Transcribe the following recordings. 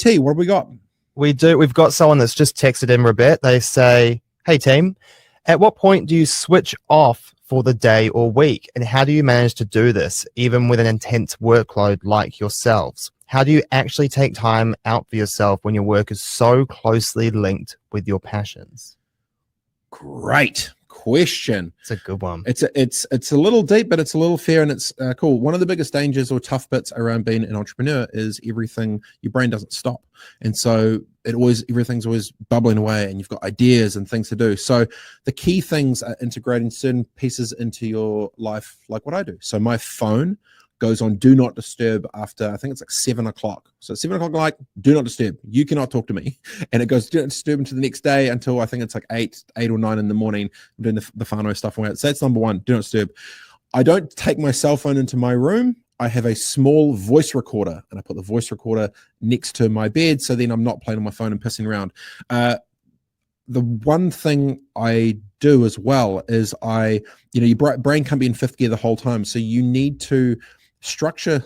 T, what have we got? We've got someone that's just texted in, Robett. They say, hey team, at what point do you switch off for the day or week? And how do you manage to do this, even with an intense workload like yourselves? How do you actually take time out for yourself when your work is so closely linked with your passions? Great question. It's a good one. It's a little deep, but it's a little fair, and it's cool. One of the biggest dangers or tough bits around being an entrepreneur is your brain doesn't stop, and so everything's always bubbling away, and you've got ideas and things to do. So the key things are integrating certain pieces into your life, like what I do. So my phone goes on do not disturb after, I think it's like 7 o'clock. So 7 o'clock, like, do not disturb. You cannot talk to me. And it goes do not disturb into the next day until I think it's like 8 or 9 in the morning. I'm doing the whānau stuff. So that's number one, do not disturb. I don't take my cell phone into my room. I have a small voice recorder, and I put the voice recorder next to my bed, so then I'm not playing on my phone and pissing around. The one thing I do as well is your brain can't be in fifth gear the whole time. So you need to structure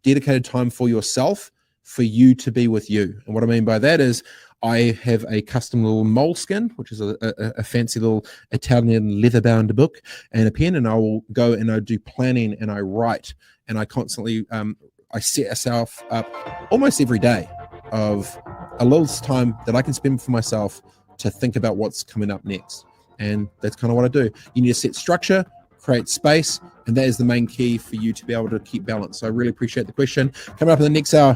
dedicated time for yourself, for you to be with you. And what I mean by that is I have a custom little moleskin, which is a fancy little Italian leather-bound book, and a pen, and I will go and I do planning, and I write, and I constantly I set myself up almost every day of a little time that I can spend for myself to think about what's coming up next. And that's kind of what I do. You need to set structure, create space, and that is the main key for you to be able to keep balance. So I really appreciate the question. Coming up in the next hour,